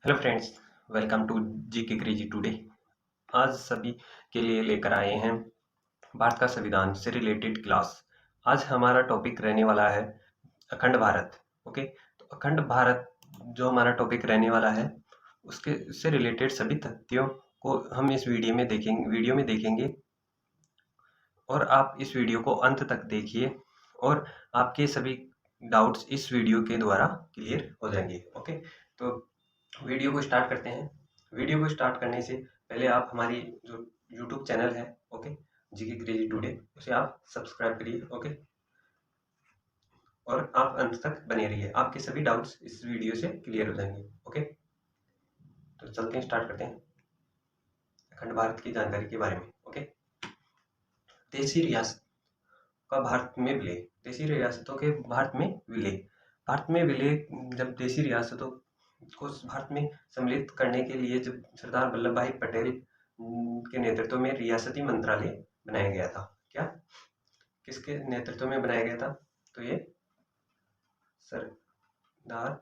Hello friends, welcome to जी के crazy today. आज सभी के लिए लेकर आए हैं भारत का संविधान से रिलेटेड क्लास। आज हमारा टॉपिक रहने वाला है अखंड भारत। ओके, तो अखंड भारत जो हमारा टॉपिक रहने वाला है उसके से रिलेटेड सभी तथ्यों को हम इस वीडियो में देखेंगे और आप इस वीडियो को अंत तक देखिए और आपके सभी डाउट्स इस वीडियो के द्वारा क्लियर हो जाएंगे। ओके, तो वीडियो को स्टार्ट करते हैं। वीडियो को स्टार्ट करने से पहले आप हमारी जो यूट्यूब चैनल है, ओके, जीके क्रेजी टुडे, उसे आप सब्सक्राइब करिए। ओके, और आप अंत तक बने रहिए, आपके सभी डाउट्स इस वीडियो से क्लियर हो जाएंगे। ओके, तो चलते हैं, स्टार्ट करते हैं अखंड भारत की जानकारी के बारे में। ओके, देशी रियासत का भारत में विलय। देशी रियासतों के भारत में विलय। भारत में विलय, जब देशी रियासतों को भारत में सम्मिलित करने के लिए जब सरदार वल्लभ भाई पटेल के नेतृत्व में रियासती मंत्रालय बनाया गया था। क्या, किसके नेतृत्व में बनाया गया था? तो ये सरदार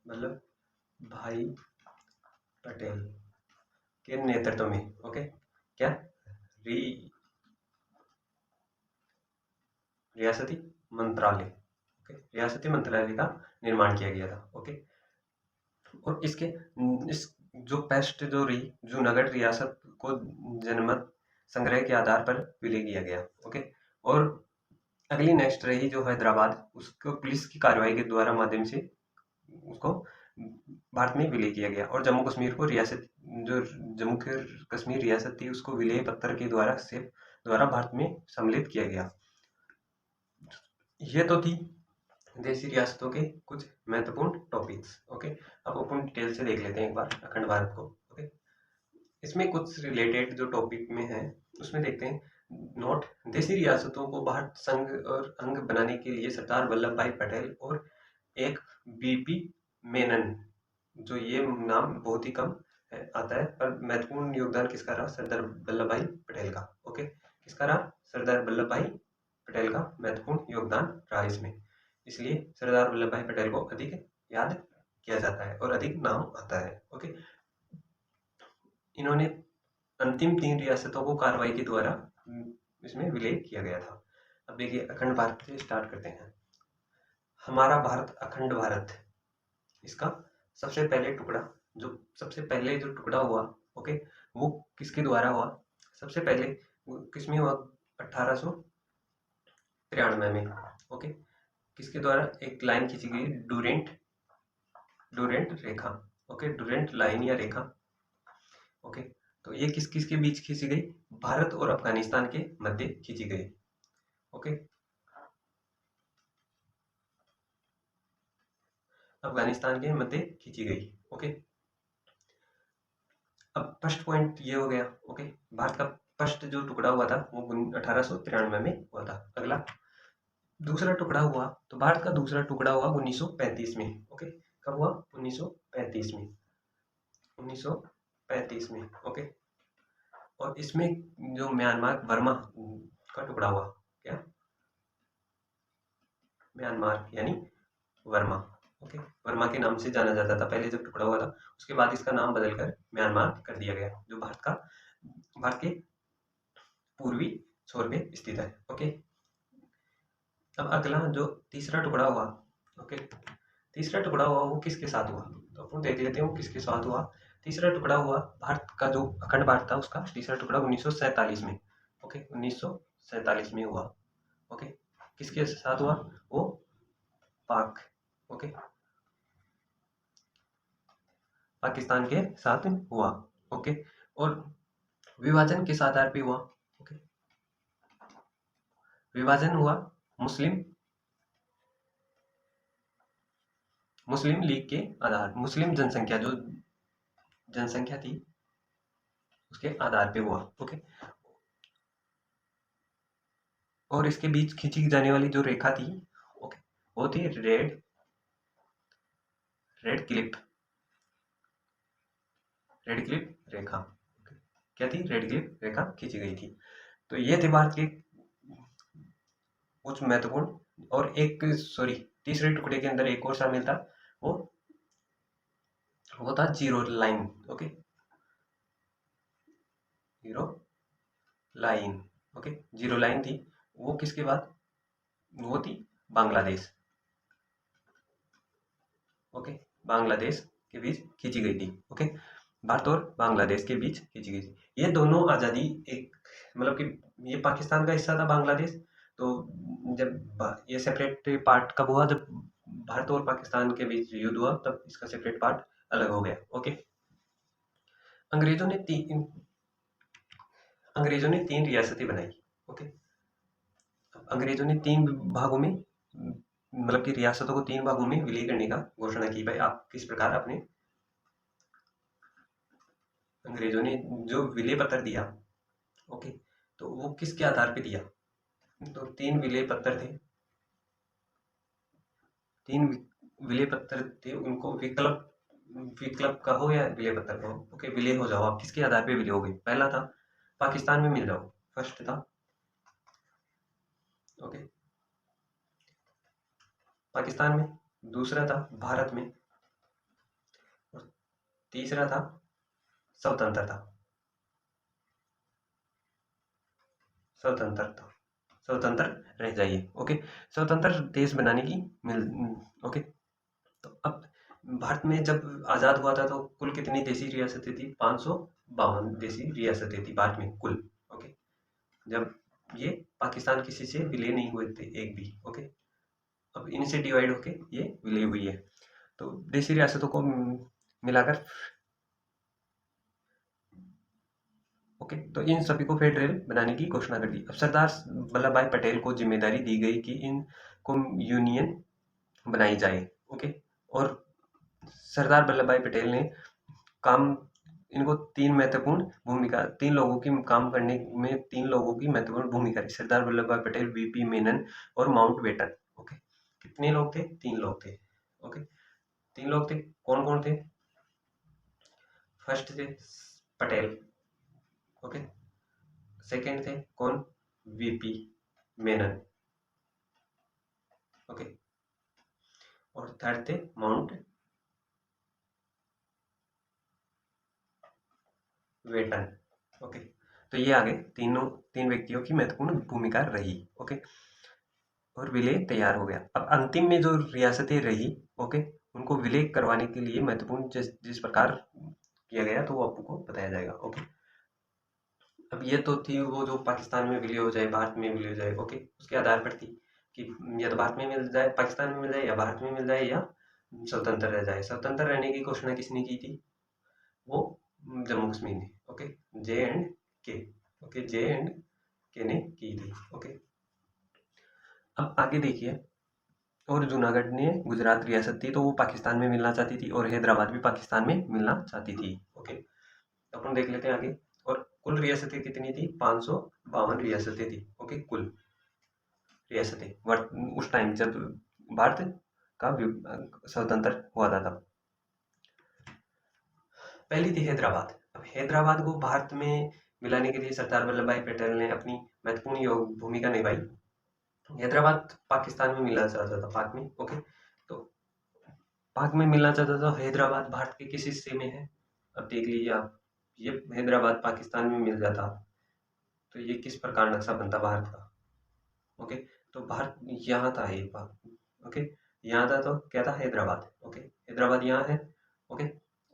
वल्लभ भाई पटेल के नेतृत्व में। ओके, क्या रियासती मंत्रालय, ओके, रियासती मंत्रालय का निर्माण किया गया था। ओके, और इसके इस जो पेस्ट जो रही जूनागढ़ रियासत को जनमत संग्रह के आधार पर विलय किया गया। ओके, और अगली नेक्स्ट रही जो हैदराबाद, उसको पुलिस की कार्रवाई के द्वारा माध्यम से उसको भारत में विलय किया गया। और जम्मू कश्मीर को रियासत, जो जम्मू कश्मीर रियासत थी, उसको विलय पत्र के द्वारा भारत में सम्मिलित किया गया। ये तो थी देशी रियासतों के कुछ महत्वपूर्ण टॉपिक्स। ओके, अब अपन डिटेल से देख लेते हैं एक बार अखंड भारत को। ओके, इसमें कुछ रिलेटेड जो टॉपिक में है उसमें देखते हैं। नोट, देशी रियासतों को भारत संघ और अंग बनाने के लिए सरदार वल्लभ भाई पटेल और एक बीपी मेनन, जो ये नाम बहुत ही कम आता है, पर महत्वपूर्ण योगदान किसका रहा? सरदार वल्लभ भाई पटेल का। ओके, किसका रहा? सरदार वल्लभ भाई पटेल का महत्वपूर्ण योगदान रहा इसमें, इसलिए सरदार वल्लभ भाई पटेल को अधिक याद किया जाता है और अधिक नाम आता है। ओके, इन्होंने अंतिम 3 रियासतों को कार्रवाई के द्वारा इसमें विलय किया गया था। अब देखिए, अखंड भारत से स्टार्ट करते हैं। हमारा भारत अखंड भारत, इसका सबसे पहले टुकड़ा, जो सबसे पहले जो टुकड़ा हुआ, ओके, वो किसके द्वारा हुआ? सबसे पहले वो किसमें हुआ? 1893 में। ओके, किसके द्वारा एक लाइन खींची गई? डूरेंट रेखा। ओके, डूरेंट लाइन या रेखा। ओके, तो ये किस किस के बीच खींची गई? भारत और अफगानिस्तान के मध्य खींची गई। ओके, अफगानिस्तान के मध्य खींची गई। ओके, अब फर्स्ट पॉइंट ये हो गया। ओके, भारत का फर्स्ट जो टुकड़ा हुआ था वो 1893 में हुआ था। अगला दूसरा टुकड़ा हुआ, तो भारत का दूसरा टुकड़ा हुआ 1935 में। ओके, कब हुआ? 1935 में। 1935 में। ओके, और इसमें जो म्यांमार बर्मा का टुकड़ा हुआ, क्या? म्यांमार यानी वर्मा। ओके, वर्मा के नाम से जाना जाता था पहले जब टुकड़ा हुआ था, उसके बाद इसका नाम बदलकर म्यांमार कर दिया गया, जो भारत के पूर्वी छोर पे स्थित है। ओके, अब अगला जो तीसरा टुकड़ा हुआ, ओके, तीसरा टुकड़ा हुआ वो किसके साथ हुआ? तो अपन देख लेते हैं वो किसके साथ हुआ। तीसरा टुकड़ा हुआ भारत का, जो अखंड भारत था उसका तीसरा टुकड़ा 1947 में। ओके, 1947 में हुआ। ओके, किसके साथ हुआ? वो पाक, ओके, पाकिस्तान के साथ हुआ। ओके, और विभाजन किस आधार पे हुआ? ओके, विभाजन हुआ मुस्लिम मुस्लिम लीग के आधार, मुस्लिम जनसंख्या, जो जनसंख्या थी उसके आधार पे हुआ। ओके, और इसके बीच खींची जाने वाली जो रेखा थी, ओके, वो थी रेड क्लिप रेड क्लिप रेखा। ओके, क्या थी? रेड क्लिप रेखा खींची गई थी। तो ये थे भारत के कुछ महत्वपूर्ण, और एक सॉरी तीसरे टुकड़े के अंदर एक और शामिल था, वो था zero line. Okay, zero line. Okay, zero line थी, वो किसके बाद, वो थी बांग्लादेश। ओके, बांग्लादेश के बीच खींची गई थी। ओके, भारत और बांग्लादेश के बीच खींची गई थी। ये दोनों आज़ादी एक, मतलब कि ये पाकिस्तान का हिस्सा था बांग्लादेश। तो जब ये सेपरेट पार्ट कब हुआ, जब भारत और पाकिस्तान के बीच युद्ध हुआ, तब इसका सेपरेट पार्ट अलग हो गया। ओके, अंग्रेजों ने तीन रियासतें बनाई। ओके, अंग्रेजों ने तीन भागों में, मतलब कि रियासतों को तीन भागों में विलय करने का घोषणा की। भाई आप किस प्रकार अपने, अंग्रेजों ने जो विलय पत्र दिया, ओके, तो वो किसके आधार पे दिया, तो तीन विलय पत्र थे, उनको विकल्प कहो या विलय पत्र कहो। ओके, विलय हो जाओ, आप किसके आधार पे विलय हो गए। पहला था पाकिस्तान में मिल जाओ, फर्स्ट था। ओके, पाकिस्तान में, दूसरा था भारत में, और तीसरा था स्वतंत्रता। स्वतंत्र रह जाइए। ओके, स्वतंत्र देश बनाने की ओके, तो अब भारत में जब आज़ाद हुआ था तो कुल कितनी देशी रियासतें थी, 552 देशी रियासतें थी भारत में कुल। ओके, जब ये पाकिस्तान किसी से विलय नहीं हुए थे एक भी। ओके, अब इनसे डिवाइड होके ये विलय हुई है। तो देशी रियासतों को मिलाकर, ओके, तो इन सभी को फेडरल बनाने की घोषणा कर दी। अब सरदार वल्लभ भाई पटेल को जिम्मेदारी दी गई कि इनको यूनियन बनाई जाए। ओके, और सरदार वल्लभ भाई पटेल ने काम, इनको तीन लोगों की काम करने में, तीन लोगों की महत्वपूर्ण भूमिका रही। सरदार वल्लभ भाई पटेल, वीपी मेनन और माउंटबेटन। ओके, कितने लोग थे, तीन लोग थे। ओके, तीन लोग थे, कौन कौन थे, फर्स्ट थे पटेल। ओके, सेकंड थे कौन, वीपी मेनन। ओके, और थर्ड थे माउंट वेटन। ओके, तो ये आगे तीन व्यक्तियों की महत्वपूर्ण भूमिका रही। ओके, और विलय तैयार हो गया। अब अंतिम में जो रियासतें रही, ओके, उनको विलय करवाने के लिए महत्वपूर्ण जिस प्रकार किया गया, तो वो आपको बताया जाएगा। ओके, अब ये तो थी वो जो पाकिस्तान में विलय हो जाए, भारत में विलय हो जाए। ओके, उसके आधार पर थी कि या तो भारत में मिल जाए, पाकिस्तान में मिल जाए, या भारत में मिल जाए, या स्वतंत्र रह जाए। स्वतंत्र रहने की घोषणा किसने की थी, वो जम्मू कश्मीर ने। ओके, जे एंड के। ओके, जे एंड के ने की थी। ओके, अब आगे देखिए, और जूनागढ़ ने गुजरात रियासत थी, तो वो पाकिस्तान में मिलना चाहती थी, और हैदराबाद भी पाकिस्तान में मिलना चाहती थी। ओके, अपन देख लेते हैं आगे। और कुल रियासतें कितनी थी, 552 रियासतें थी। ओके, कुल रियासतें उस टाइम जब भारत का स्वतंत्र हुआ था तब। पहली थी हैदराबाद। अब हैदराबाद को भारत में मिलाने के लिए सरदार वल्लभ भाई पटेल ने अपनी महत्वपूर्ण भूमिका निभाई। हैदराबाद पाकिस्तान में मिलना चाहता था, पाक में। ओके, तो पाक में मिलना चाहता था। हैदराबाद भारत के किस हिस्से में है, अब देख लीजिए आप, ये हैदराबाद पाकिस्तान में मिल जाता तो ये किस प्रकार नक्शा बनता भारत का। ओके, तो भारत यहाँ था, एक बार। ओके, यहाँ था, तो क्या था, हैदराबाद। ओके, हैदराबाद यहाँ है। ओके,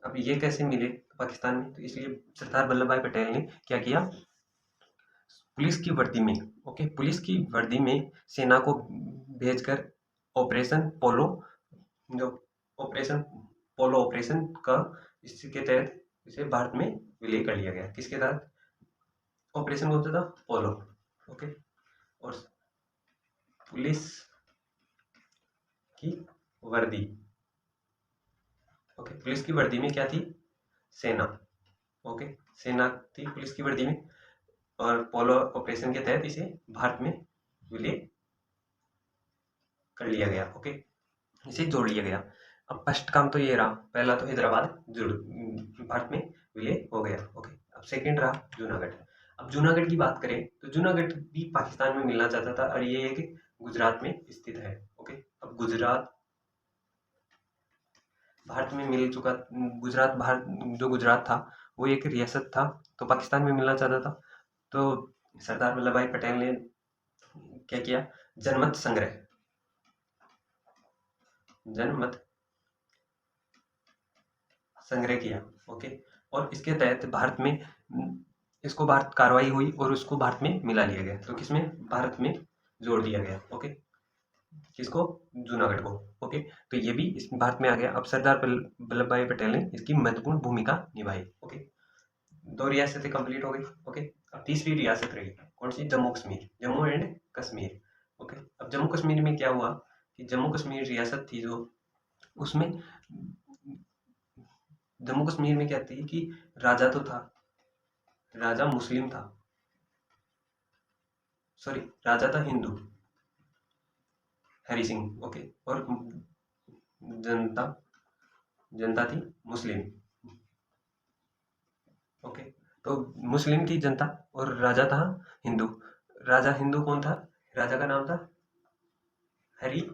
अब ये कैसे मिले पाकिस्तान में, तो इसलिए सरदार वल्लभ भाई पटेल ने क्या किया, पुलिस की वर्दी में, ओके, पुलिस की वर्दी में सेना को भेजकर ऑपरेशन पोलो, जो ऑपरेशन पोलो ऑपरेशन का, इसके तहत इसे भारत में विलय कर लिया गया। किसके तहत, ऑपरेशन कौन सा था, पोलो। ओके, और पुलिस की वर्दी, ओके, पुलिस की वर्दी में क्या थी, सेना। ओके, सेना थी पुलिस की वर्दी में, और पोलो ऑपरेशन के तहत इसे भारत में विलय कर लिया गया। ओके, इसे जोड़ लिया गया। अब फर्स्ट काम तो ये रहा, पहला तो हैदराबाद जुड़ भारत में विलय हो गया। ओके, अब सेकंड रहा जूनागढ़। अब जूनागढ़ की बात करें तो जूनागढ़ भी पाकिस्तान में मिलना चाहता था, और ये एक गुजरात में स्थित है। ओके, अब गुजरात भारत में मिल चुका, गुजरात भारत, जो गुजरात था वो एक रियासत था, तो पाकिस्तान में मिलना चाहता था। तो सरदार वल्लभ भाई पटेल ने क्या किया, जनमत संग्रह, जनमत संग्रह किया। ओके, और इसके तहत भारत में इसको भारत कार्रवाई हुई और उसको भारत में मिला लिया गया। तो किसमें, भारत में जोड़ दिया गया। ओके, किसको, जूनागढ़ को। ओके, तो ये भी इस भारत में आ गया। अब सरदार वल्लभ भाई पटेल ने इसकी महत्वपूर्ण भूमिका निभाई। ओके, 2 रियासतें कंप्लीट हो गई। ओके, अब तीसरी रियासत रही कौन सी, जम्मू कश्मीर, जम्मू एंड कश्मीर। ओके, अब जम्मू कश्मीर में क्या हुआ कि जम्मू कश्मीर रियासत थी जो, उसमें जम्मू कश्मीर में क्या थी कि राजा तो था, राजा मुस्लिम था, सॉरी राजा था हिंदू, हरि सिंह। ओके, और जनता जनता थी मुस्लिम। ओके, तो मुस्लिम थी जनता और राजा था हिंदू। राजा हिंदू कौन था, राजा का नाम था हरि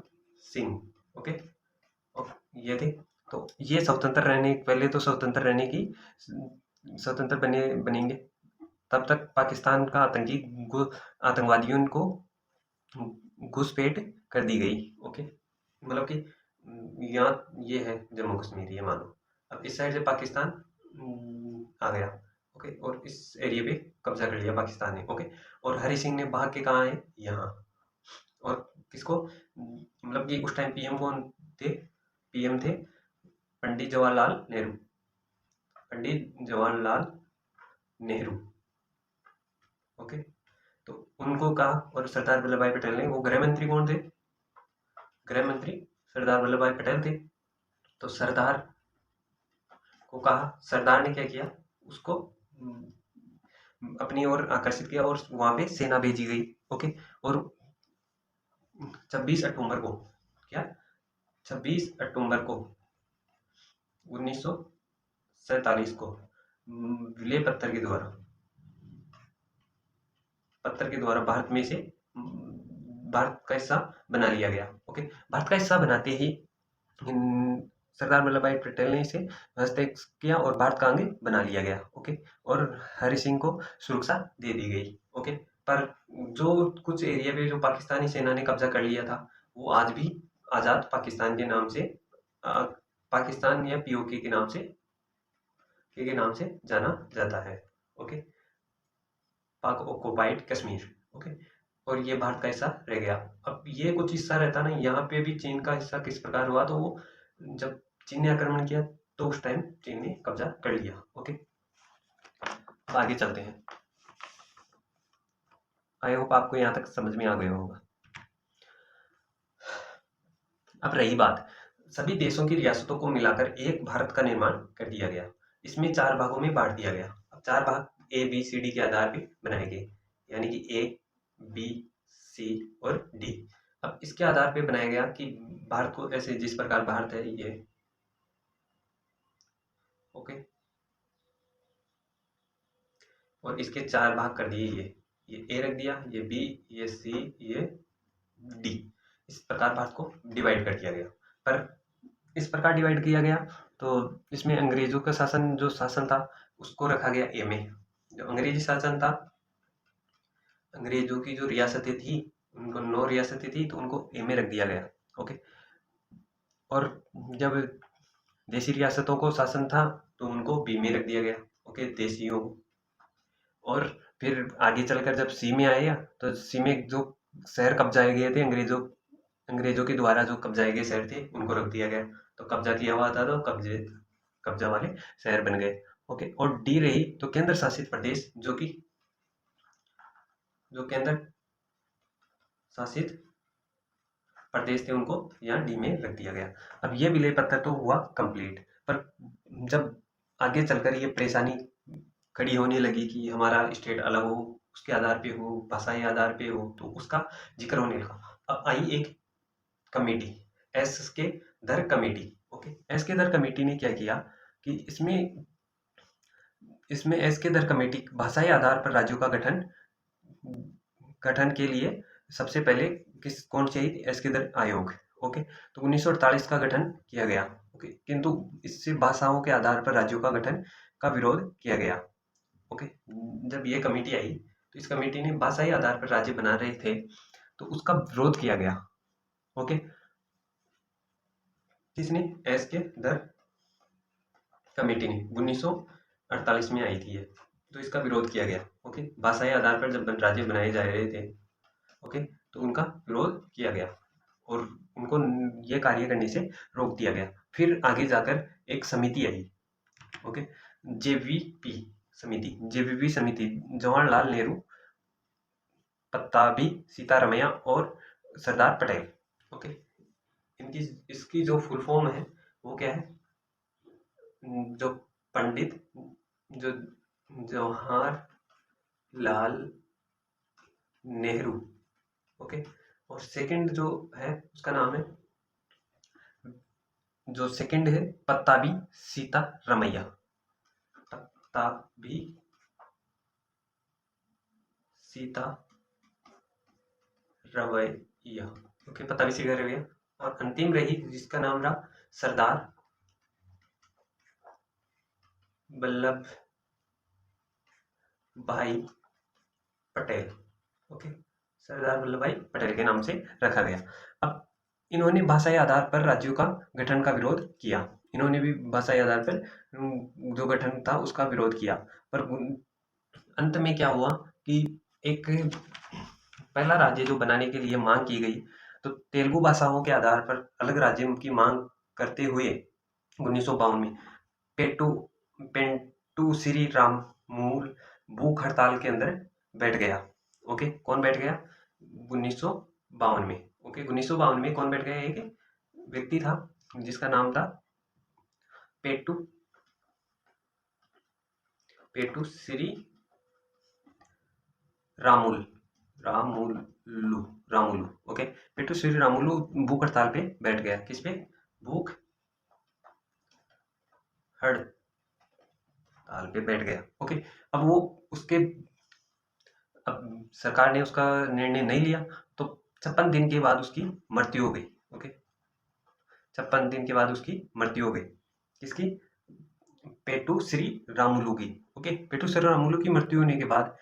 सिंह। ओके, और ये थे, तो ये स्वतंत्र रहने, पहले तो स्वतंत्र रहने की, स्वतंत्र बनेंगे, तब तक पाकिस्तान का आतंकवादियों को घुसपैठ कर दी गई। ओके, मतलब कि यहाँ ये है जम्मू कश्मीर, ये मानो। अब इस साइड से पाकिस्तान आ गया। ओके, और इस एरिया पे कब्जा कर लिया पाकिस्तान ने। ओके, और हरि सिंह ने भाग के कहाँ है, यहाँ। और किसको, मतलब कि उस टाइम पीएम कौन थे, पीएम थे पंडित जवाहरलाल नेहरू, पंडित जवाहरलाल नेहरू। ओके, तो उनको कहा, और सरदार वल्लभ भाई पटेल ने, वो गृह मंत्री कौन थे, गृह मंत्री सरदार वल्लभ भाई पटेल थे। तो सरदार को कहा, सरदार ने क्या किया, उसको अपनी ओर आकर्षित किया और वहां पे सेना भेजी गई। ओके, और 26 अक्टूबर को, क्या 26 अक्टूबर को 1947 को विलय पत्थर के द्वारा भारत में से भारत का हिस्सा बना लिया गया। ओके, भारत का हिस्सा बनाते ही सरदार वल्लभ भाई पटेल ने इसे हस्तक्षेप किया और भारत का अंग बना लिया गया। ओके, और हरि सिंह को सुरक्षा दे दी गई। ओके, पर जो कुछ एरिया पे जो पाकिस्तानी सेना ने कब्जा कर लिया था, वो आज भी आज़ाद पाकिस्तान के नाम से, पाकिस्तान या पीओके के नाम से जाना जाता है। ओके, पाक ऑक्युपाइड कश्मीर। ओके, और ये भारत का हिस्सा रह गया। अब ये कुछ हिस्सा रहता ना, यहाँ पे भी चीन का हिस्सा किस प्रकार हुआ, तो वो जब चीन ने आक्रमण किया तो उस टाइम चीन ने कब्जा कर लिया। ओके, अब आगे चलते हैं। आई होप आपको यहाँ तक समझ में आ गया होगा। अब रही बात, सभी देशों की रियासतों को मिलाकर एक भारत का निर्माण कर दिया गया। इसमें 4 भागों में बांट दिया गया। अब 4 भाग ABCD के आधार पे बनाए गए, यानी कि A, B, C और D। अब इसके आधार पे बनाया गया कि भारत को, ऐसे जिस प्रकार भारत है ये, ओके, और इसके 4 भाग कर दिए, ये A रख दिया, ये B, ये C, ये D। इस प्रकार भारत को डिवाइड कर दिया गया। पर इस प्रकार डिवाइड किया गया तो इसमें अंग्रेजों का शासन, जो शासन था उसको रखा गया A में। जो अंग्रेजी शासन था, अंग्रेजों की जो रियासतें थी, उनको 9 रियासतें थी, तो उनको A में रख दिया गया। ओके, और जब देसी रियासतों को शासन था तो उनको B में रख दिया गया। ओके, देसियों को। और फिर आगे चलकर जब C में आया तो C में जो शहर कब्जाए गए थे, अंग्रेजों के द्वारा जो कब्जाए गए शहर थे, उनको रख दिया गया। तो कब्जा किया हुआ था तो कब्जा वाले शहर बन गए। ओके, और D रही तो केंद्र शासित प्रदेश, जो केंद्र शासित प्रदेश थे, उनको यहाँ D में रख दिया गया। अब ये विलय पत्र तो हुआ कंप्लीट, पर जब आगे चलकर ये परेशानी खड़ी होने लगी कि हमारा स्टेट अलग हो, उसके आधार पे हो, भाषाई आधार पे हो, तो उसका जिक्र होने लगा। अब आई एक कमेटी, एस के दर कमेटी। ओके, एस के दर कमेटी ने क्या किया कि इसमें एस के दर कमेटी भाषाई आधार पर राज्यों का गठन के लिए सबसे पहले कौन चाहिए, एस के दर आयोग। ओके, तो 1948 का गठन किया गया। ओके, किंतु इससे भाषाओं के आधार पर राज्यों का गठन का विरोध किया गया। ओके, जब ये कमेटी आई तो इस कमेटी ने भाषाई आधार पर राज्य बना रहे थे तो उसका विरोध किया गया। ओके, किसने? एस के दर कमेटी ने 1948 में आई थी ये, तो इसका विरोध किया गया। ओके, भाषाई आधार पर जब राज्य बनाए जा रहे थे, ओके, तो उनका विरोध किया गया और उनको ये कार्य करने से रोक दिया गया। फिर आगे जाकर एक समिति आई। ओके, जेवीपी समिति जवाहरलाल नेहरू, पत्ताभी सीतारमैया और सरदार पटेल। ओके, इसकी जो फुल फॉर्म है वो क्या है? जो पंडित जो जवाहरलाल नेहरू। ओके, और सेकंड जो है उसका नाम है, जो सेकंड है पत्ताभी सीतारमैया। पत्ताभी सीतारमैया। ओके, पत्ताभी सीतारमैया। और अंतिम रही जिसका नाम रहा सरदार वल्लभ भाई पटेल। ओके, सरदार वल्लभ भाई पटेल के नाम से रखा गया। अब इन्होंने भाषाई आधार पर राज्यों का गठन का विरोध किया। इन्होंने भी भाषाई आधार पर जो गठन था उसका विरोध किया, पर अंत में क्या हुआ कि एक पहला राज्य जो बनाने के लिए मांग की गई, तो तेलुगु भाषाओं के आधार पर अलग राज्यों की मांग करते हुए 1952 में पेंटू श्री रामूल भूख हड़ताल के अंदर बैठ गया। ओके, कौन बैठ गया? 1952 में। ओके, 1952 में कौन बैठ गया? एक व्यक्ति था जिसका नाम था पेटू श्री रामुलू। ओके, पेटू श्री रामुलू भूख हड़ताल पे बैठ गया। किस पे? भूख हड़ताल पे बैठ गया। ओके, अब वो उसके अब सरकार ने उसका निर्णय नहीं लिया तो 56 दिन के बाद उसकी मृत्यु हो गई। ओके, 56 दिन के बाद उसकी मृत्यु हो गई। किसकी? पेटू श्री रामुलू की। ओके, पेटू श्री रामुलू की मृत्यु होने के बाद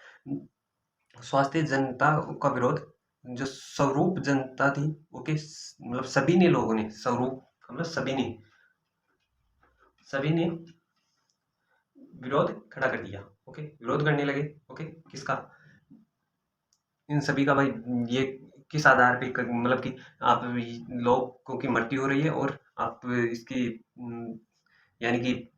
स्वास्थ्य जनता का विरोध, जो स्वरूप जनता थी, ओके, मतलब सभी ने लोगों ने स्वरूप मतलब सभी ने विरोध खड़ा कर दिया। ओके, विरोध करने लगे। ओके, किसका? इन सभी का। भाई ये किस आधार पे मतलब कि आप लोगों की मृत्यु हो रही है और आप इसकी यानी कि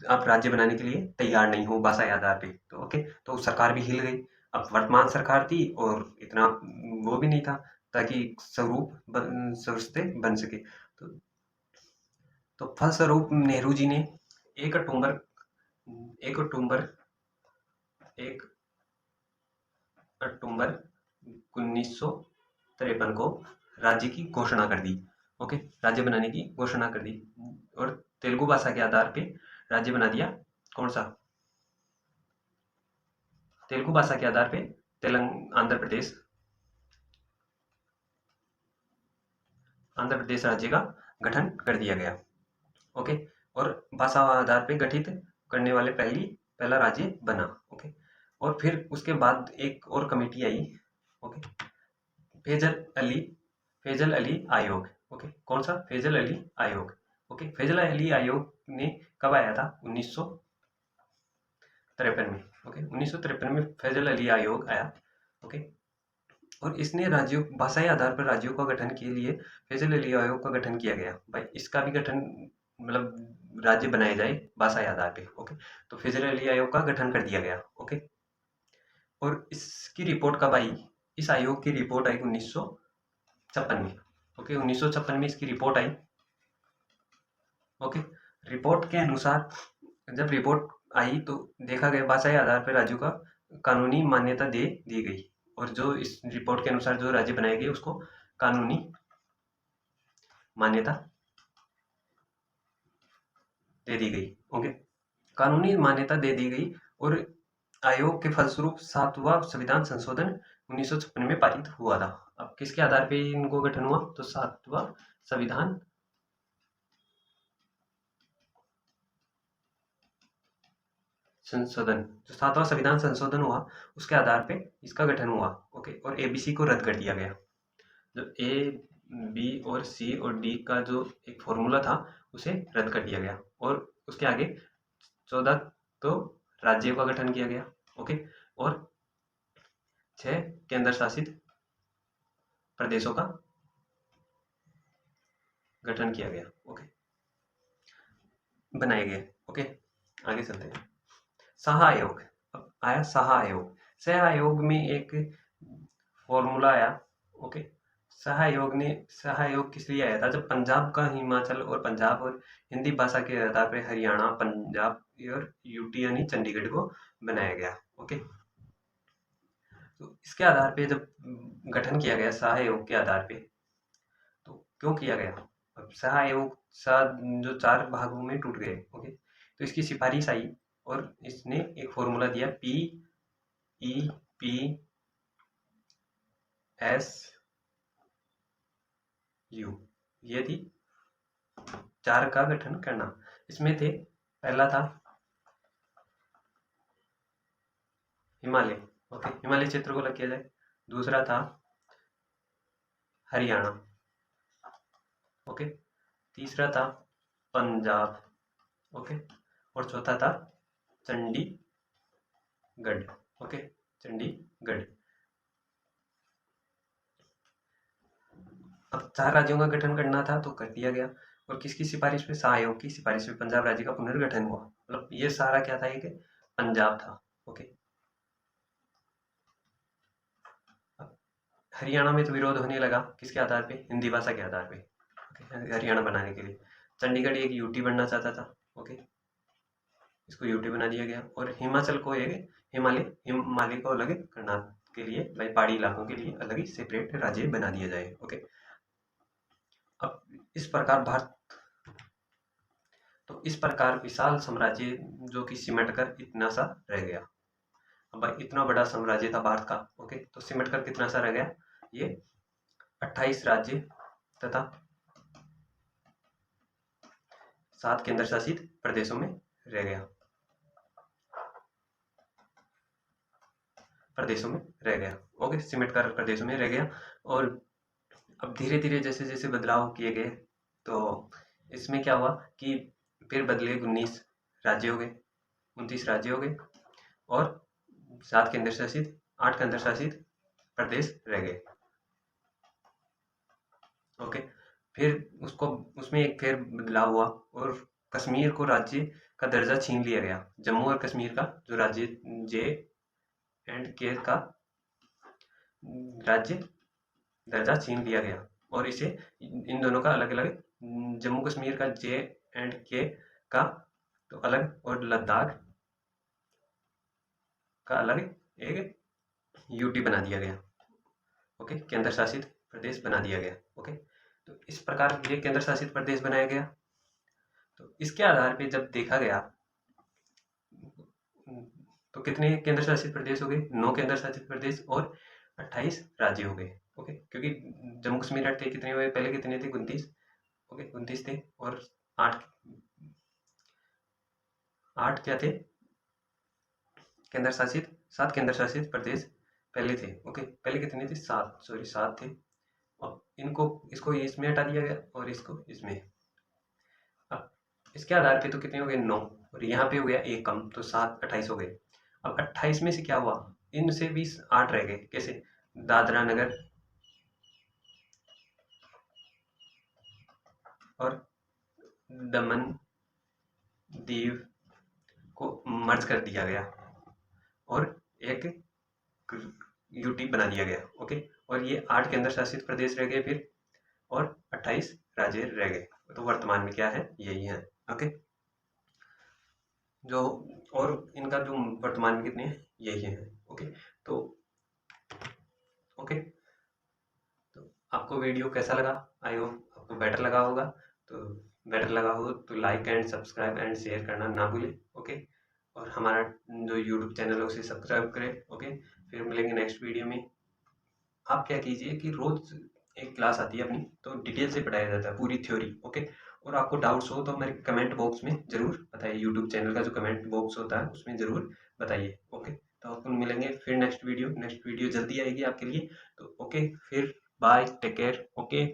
आप राज्य बनाने के लिए तैयार नहीं हो भाषाई आधार पे, तो ओके, तो सरकार भी हिल गई। अब वर्तमान सरकार थी और इतना वो भी नहीं था ताकि स्वरूप सस्ते बन सके। तो फलस्वरूप नेहरू जी ने 1 अक्टूबर 1953 को राज्य की घोषणा कर दी। ओके, राज्य बनाने की घोषणा कर दी और तेलुगु भाषा के आधार पे राज्य बना दिया। कौन सा? तेलुगु भाषा के आधार पे आंध्र प्रदेश राज्य का गठन कर दिया गया। ओके, और भाषा आधार पे गठित करने वाले पहला राज्य बना। ओके, और फिर उसके बाद एक और कमेटी आई। ओके, फैजल अली आयोग। ओके, कौन सा? फैजल अली आयोग। ओके, फैजल अली आयोग ने कब आया था? 1953 में। ओके, 1953 में फैजल अली आयोग आया। ओके, और इसने राज्यों भाषाई आधार पर राज्यों का गठन के लिए फैजल अली आयोग का गठन किया गया। भाई इसका भी गठन मतलब राज्य बनाए जाए भाषाई आधार पे। ओके, तो फैजल अली आयोग का गठन कर दिया गया। ओके, और इसकी रिपोर्ट कब आई? इस आयोग की रिपोर्ट आई 1956 में। ओके, 1956 में इसकी रिपोर्ट आई। ओके, रिपोर्ट के अनुसार जब रिपोर्ट आई तो देखा गया भाषाई आधार पर राज्यों का कानूनी मान्यता दे दी गई, और जो इस रिपोर्ट के अनुसार जो राज्य बनाए गए उसको कानूनी मान्यता दे दी गई। ओके, कानूनी मान्यता दे दी गई और आयोग के फलस्वरूप 7वां संविधान संशोधन 1956 में पारित हुआ था। अब किसके आधार पे इनको गठन हुआ? तो 7वां संविधान संशोधन, जो 7वां संविधान संशोधन हुआ उसके आधार पे इसका गठन हुआ। ओके, और एबीसी को रद्द कर दिया गया। जो ए, बी और सी और डी का जो एक फॉर्मूला था उसे रद्द कर दिया गया और उसके आगे 14 तो राज्यों का गठन किया गया। ओके, और 6 केंद्र शासित प्रदेशों का गठन किया गया। ओके, बनाए गए। ओके, आगे चलते हैं। शाह आयोग, अब आया शाह आयोग। शाह आयोग में एक फॉर्मूला आया। ओके, शाह आयोग किस लिए आया था? जब पंजाब का हिमाचल और पंजाब और हिंदी भाषा के आधार पर हरियाणा, पंजाब और यूटी यानी चंडीगढ़ को बनाया गया। ओके, तो इसके आधार पे जब गठन किया गया शाह आयोग के आधार पे, तो क्यों किया गया? अब शाह आयोग जो 4 भागों में टूट गए। ओके, तो इसकी सिफारिश आई और इसने एक फॉर्मूला दिया PEPSU। ये थी 4 का गठन करना। इसमें थे, पहला था हिमालय। ओके, हिमालय क्षेत्र को अलग किया जाए। दूसरा था हरियाणा। ओके, तीसरा था पंजाब। ओके, और चौथा था चंडीगढ़। ओके, चंडीगढ़। अब 4 राज्यों का गठन करना था तो कर दिया गया। और किसकी सिफारिश पे? शाह आयोग की सिफारिश पे पंजाब राज्य का पुनर्गठन हुआ। मतलब ये सारा क्या था? एक पंजाब था। ओके, हरियाणा में तो विरोध होने लगा, किसके आधार पे? हिंदी भाषा के आधार पे। ओके, हरियाणा बनाने के लिए चंडीगढ़ एक यूटी बनना चाहता था। ओके, इसको यूटी बना दिया गया। और हिमाचल को एक हिमालय को अलग करना के लिए, भाई पहाड़ी इलाकों के लिए अलग ही सेपरेट राज्य बना दिया जाए। ओके, अब इस प्रकार विशाल साम्राज्य जो कि सिमट कर इतना सा रह गया। अब भाई इतना बड़ा साम्राज्य था भारत का। ओके, तो सिमट कर कितना सा रह गया? ये 28 राज्य तथा 7 केंद्र शासित प्रदेशों में रह गया। ओके, सिमट कर प्रदेशों में रह गया। और अब धीरे धीरे जैसे जैसे बदलाव किए गए तो इसमें क्या हुआ कि फिर बदले 19 राज्य हो गए, 29 राज्य हो गए और 8 केंद्र शासित प्रदेश रह गए। ओके, फिर उसमें एक फिर बदलाव हुआ और कश्मीर को राज्य का दर्जा छीन लिया गया। जम्मू और कश्मीर का जो राज्य J&K का राज्य दर्जा छीन लिया गया और इसे इन दोनों का अलग अलग, जम्मू कश्मीर का J&K का तो अलग और लद्दाख का अलग एक यूटी बना दिया गया। ओके, केंद्र शासित प्रदेश बना दिया गया। ओके, तो इस प्रकार ये केंद्र शासित प्रदेश बनाया गया। तो इसके आधार पे जब देखा गया तो कितने केंद्र शासित प्रदेश हो गए? 9 केंद्र शासित प्रदेश और 28 राज्य हो गए। ओके, क्योंकि जम्मू कश्मीर थे कितने हुए? पहले कितने थे? 29। ओके, 29 थे और 8 क्या थे? केंद्र शासित 7 केंद्र शासित प्रदेश पहले थे। ओके, पहले कितने थे? 7 थे। अब इसको इसमें हटा दिया गया और इसको इसमें। अब इसके आधार पे तो कितने हो गए? 9, और यहाँ पे हो गया 1 कम, तो 7 28 हो गए। अब 28 में से क्या हुआ? इनसे भी 8 रह गए। कैसे? दादरा नगर और दमन दीव को मर्ज कर दिया गया और एक यूटी बना दिया गया। ओके, और ये 8 केंद्र शासित प्रदेश रह गए फिर और 28 राज्य रह गए। तो वर्तमान में क्या है? यही है। ओके, जो और इनका जो वर्तमान में कितने हैं? यही है। ओके, तो आपको वीडियो कैसा लगा? आई होप आपको बेटर लगा होगा। तो बेटर लगा हो तो like and subscribe and share करना ना भूलें। ओके, और हमारा जो यूट्यूब चैनल है उसे सब्सक्राइब करें। ओके, फिर मिलेंगे नेक्स्ट वीडियो में। आप क्या कीजिए कि रोज एक क्लास आती है अपनी, तो डिटेल से पढ़ाया जाता है पूरी थ्योरी। ओके, और आपको डाउट्स हो तो मेरे कमेंट बॉक्स में ज़रूर बताइए। यूट्यूब चैनल का जो कमेंट बॉक्स होता है उसमें ज़रूर बताइए। ओके, तो अपन मिलेंगे फिर नेक्स्ट वीडियो जल्दी आएगी आपके लिए। तो ओके, फिर बाय, टेक केयर। ओके।